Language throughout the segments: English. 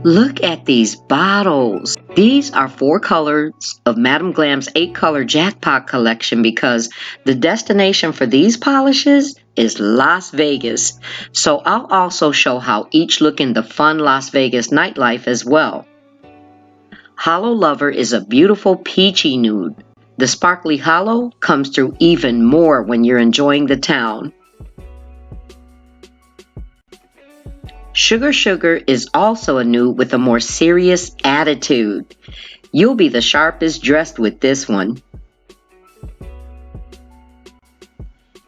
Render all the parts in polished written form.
Look at these bottles. These are 4 colors of Madam Glam's 8-color Jackpot collection because the destination for these polishes is Las Vegas. So I'll also show how each look in the fun Las Vegas nightlife as well. Holo Lover is a beautiful peachy nude. The sparkly holo comes through even more when you're enjoying the town. Sugar Sugar is also a nude with a more serious attitude. You'll be the sharpest dressed with this one.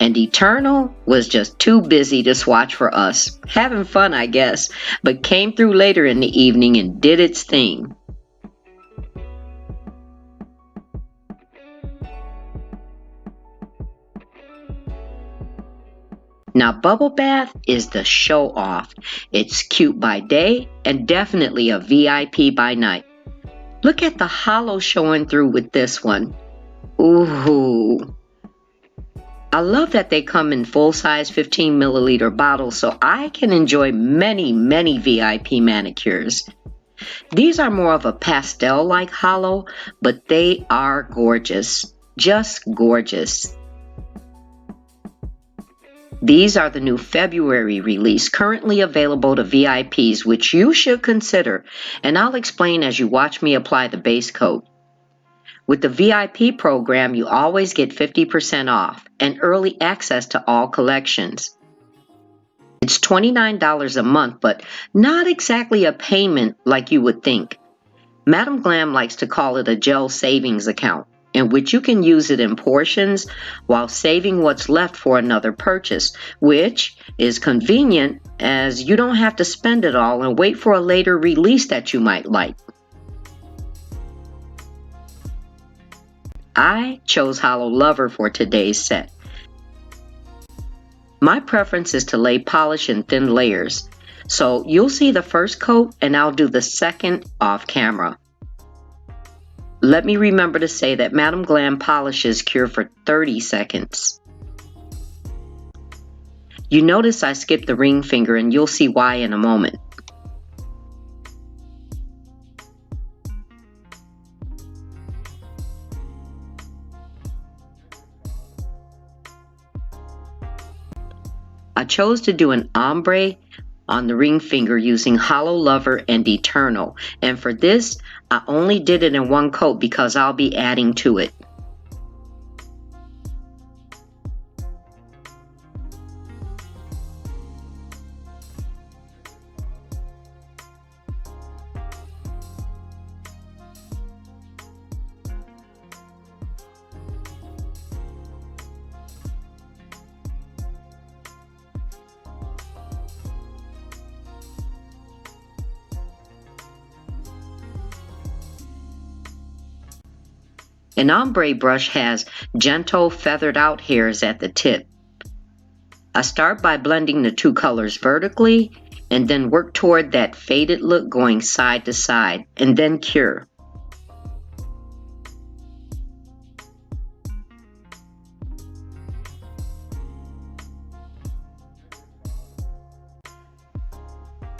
And Eternal was just too busy to swatch for us. Having fun, I guess, but came through later in the evening and did its thing. Now, Bubble Bath is the show off. It's cute by day and definitely a VIP by night. Look at the holo showing through with this one. Ooh. I love that they come in full-size 15 milliliter bottles so I can enjoy many VIP manicures. These are more of a pastel-like holo, but they are gorgeous. Just gorgeous. These are the new February release, currently available to VIPs, which you should consider, and I'll explain as you watch me apply the base coat. With the VIP program, you always get 50% off and early access to all collections. It's $29 a month, but not exactly a payment like you would think. Madam Glam likes to call it a gel savings account, in which you can use it in portions while saving what's left for another purchase, which is convenient as you don't have to spend it all and wait for a later release that you might like. I chose Holo Lover for today's set. My preference is to lay polish in thin layers, so you'll see the first coat and I'll do the second off camera. Let me remember to say that Madam Glam polishes cure for 30 seconds. You notice I skipped the ring finger and you'll see why in a moment. I chose to do an ombre on the ring finger using Holo Lover and Eternal, and for this I only did it in one coat because I'll be adding to it. An ombre brush has gentle feathered out hairs at the tip. I start by blending the 2 colors vertically and then work toward that faded look going side to side and then cure.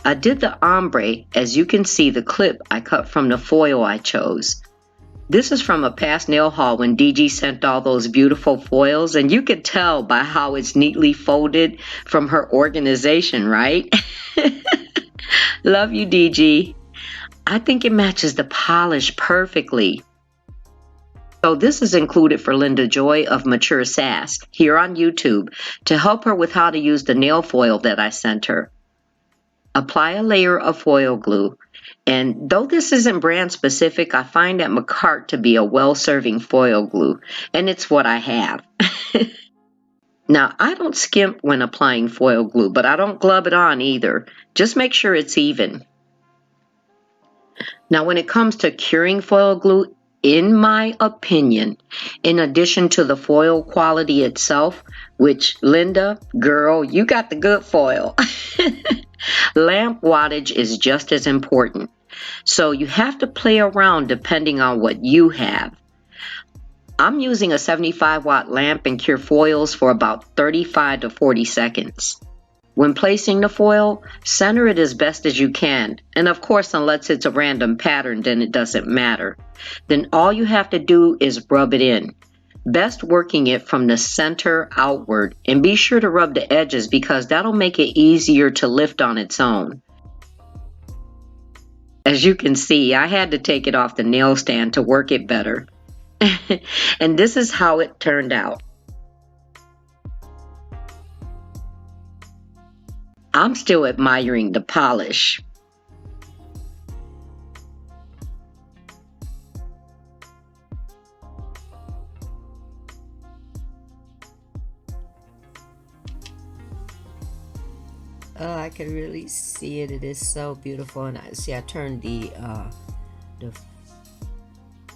I did the ombre. As you can see, the clip I cut from the foil I chose. This is from a past nail haul when DG sent all those beautiful foils, and you could tell by how it's neatly folded from her organization, right? Love you, DG. I think it matches the polish perfectly. So this is included for Linda Joy of Mature Sass here on YouTube to help her with how to use the nail foil that I sent her. Apply a layer of foil glue. And though this isn't brand specific, I find that Macart to be a well-serving foil glue, and it's what I have. Now, I don't skimp when applying foil glue, but I don't glub it on either. Just make sure it's even. Now, when it comes to curing foil glue, in my opinion, in addition to the foil quality itself, which, Linda, girl, you got the good foil. Lamp wattage is just as important. So you have to play around depending on what you have. I'm using a 75 watt lamp and cure foils for about 35 to 40 seconds. When placing the foil, center it as best as you can, and of course unless it's a random pattern then it doesn't matter. Then all you have to do is rub it in. Best working it from the center outward, and be sure to rub the edges because that'll make it easier to lift on its own. As you can see, I had to take it off the nail stand to work it better. And this is how it turned out. I'm still admiring the polish. Oh, I can really see it. It is so beautiful, and I turned the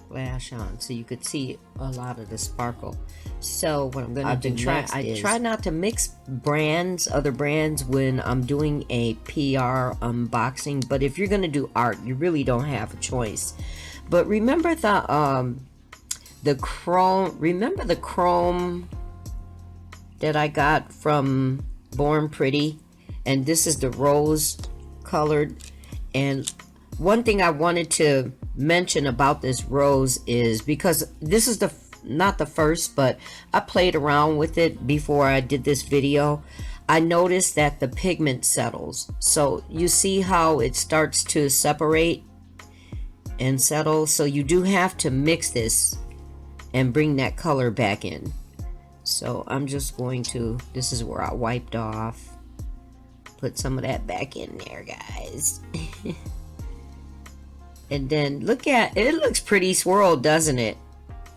flash on so you could see a lot of the sparkle. So what I'm going to do next is I try not to mix other brands when I'm doing a PR unboxing, but if you're going to do art, you really don't have a choice. But remember the chrome that I got from Born Pretty, and this is the rose colored. And one thing I wanted to mention about this rose is, because this is not the first, but I played around with it before I did this video, I noticed that the pigment settles. So you see how it starts to separate and settle. So you do have to mix this and bring that color back in. So I'm just going to, this is where I wiped off, put some of that back in there, guys. And then look at it, looks pretty swirled, doesn't it?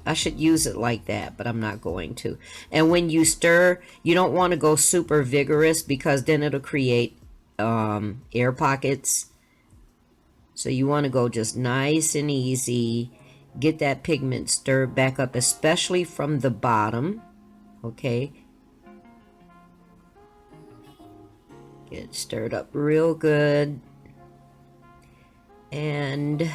I should use it like that, but I'm not going to. And when you stir, you don't want to go super vigorous because then it'll create air pockets. So you want to go just nice and easy. Get that pigment stirred back up, especially from the bottom. Okay. Get it stirred up real good. And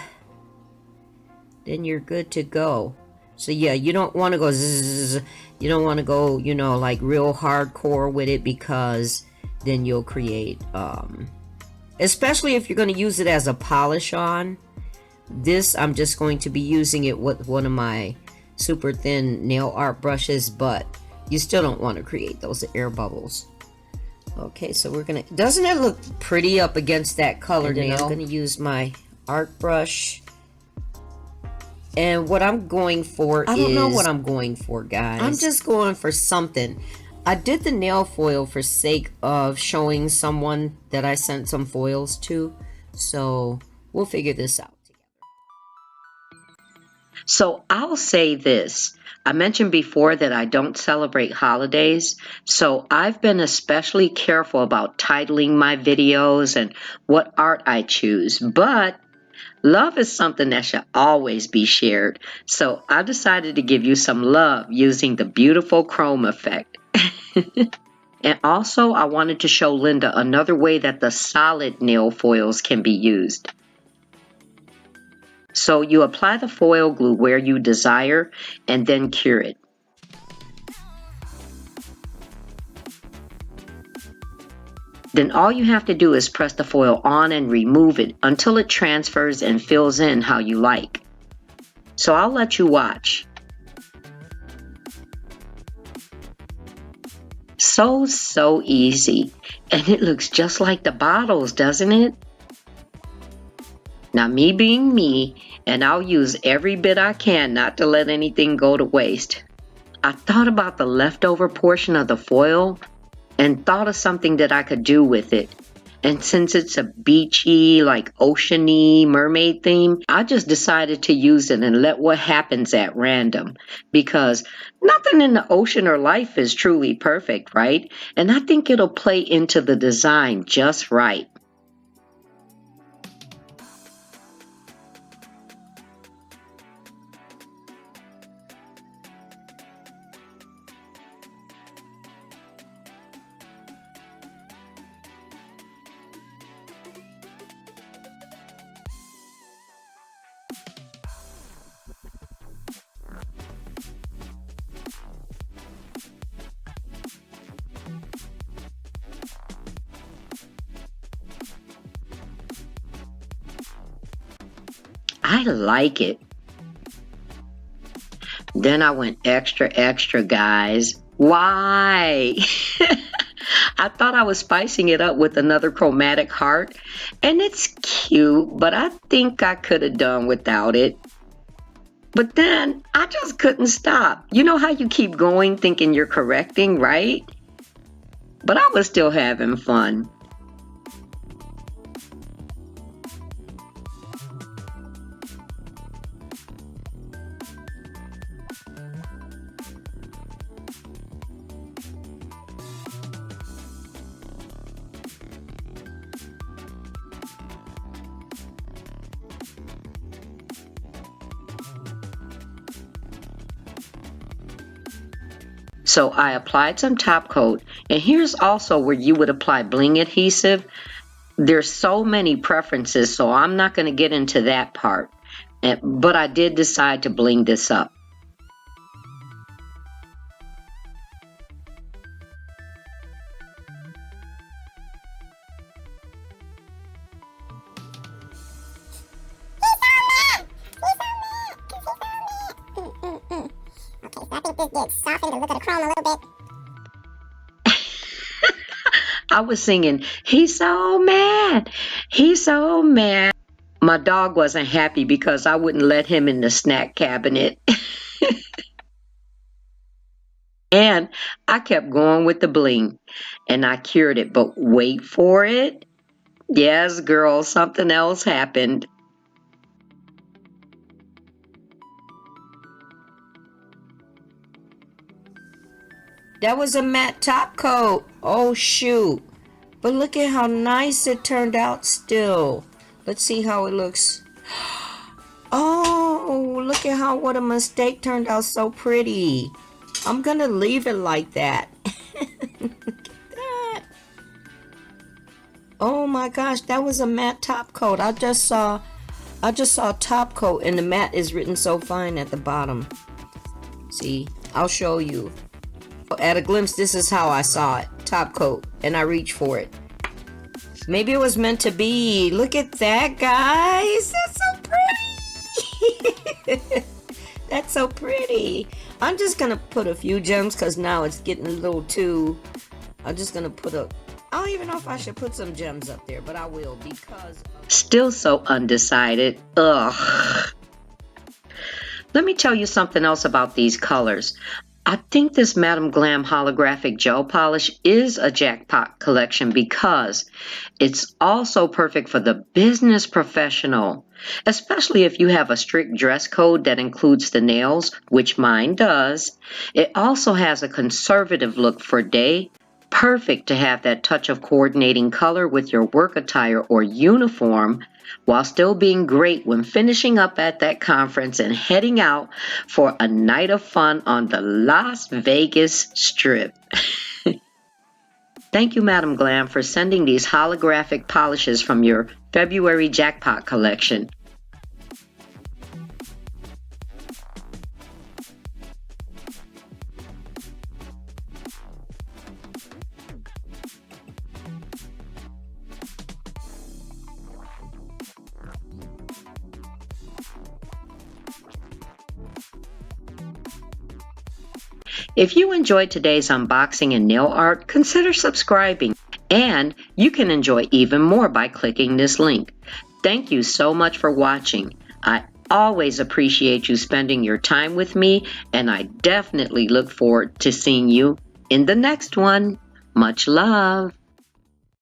then you're good to go. So yeah, you don't want to go zzz, you don't want to go, you know, like real hardcore with it, because then you'll create especially if you're going to use it as a polish on. This, I'm just going to be using it with one of my super thin nail art brushes, but you still don't want to create those air bubbles. Okay, so we're gonna, doesn't it look pretty up against that colored nail? I'm gonna use my art brush, and what I'm going for I don't know what I'm going for, guys. I'm just going for something. I did the nail foil for sake of showing someone that I sent some foils to, so we'll figure this out together. So I'll say this. I mentioned before that I don't celebrate holidays, so I've been especially careful about titling my videos and what art I choose, but love is something that should always be shared, so I decided to give you some love using the beautiful chrome effect. And also, I wanted to show Linda another way that the solid nail foils can be used. So you apply the foil glue where you desire and then cure it. Then all you have to do is press the foil on and remove it until it transfers and fills in how you like. So I'll let you watch. So easy. And it looks just like the bottles, doesn't it? Now, me being me, and I'll use every bit I can not to let anything go to waste. I thought about the leftover portion of the foil and thought of something that I could do with it. And since it's a beachy, like oceany mermaid theme, I just decided to use it and let what happens at random. Because nothing in the ocean or life is truly perfect, right? And I think it'll play into the design just right. I like it. Then I went extra, extra, guys. Why? I thought I was spicing it up with another chromatic heart, and it's cute, but I think I could have done without it. But then I just couldn't stop. You know how you keep going thinking you're correcting, right? But I was still having fun. So I applied some top coat, and here's also where you would apply bling adhesive. There's so many preferences, so I'm not going to get into that part. But I did decide to bling this up. I was singing, he's so mad, he's so mad. My dog wasn't happy because I wouldn't let him in the snack cabinet. And I kept going with the bling, and I cured it, but wait for it. Yes, girl, something else happened. That was a matte top coat. Oh shoot. But look at how nice it turned out still. Let's see how it looks. Oh, look at how what a mistake turned out so pretty. I'm gonna leave it like that. Look at that. Oh my gosh, that was a matte top coat. I just saw top coat, and the matte is written so fine at the bottom. See, I'll show you. At a glimpse, this is how I saw it. Top coat, and I reached for it. Maybe it was meant to be. Look at that, guys. That's so pretty. That's so pretty. I'm just gonna put a few gems because now it's getting a little too. I'm just gonna put a. I don't even know if I should put some gems up there, but I will because. Still so undecided. Ugh. Let me tell you something else about these colors. I think this Madam Glam holographic gel polish is a jackpot collection because it's also perfect for the business professional, especially if you have a strict dress code that includes the nails, which mine does. It also has a conservative look for day, perfect to have that touch of coordinating color with your work attire or uniform, while still being great when finishing up at that conference and heading out for a night of fun on the Las Vegas Strip. Thank you, Madam Glam, for sending these holographic polishes from your February Jackpot collection. If you enjoyed today's unboxing and nail art, consider subscribing, and you can enjoy even more by clicking this link. Thank you so much for watching. I always appreciate you spending your time with me, and I definitely look forward to seeing you in the next one. Much love.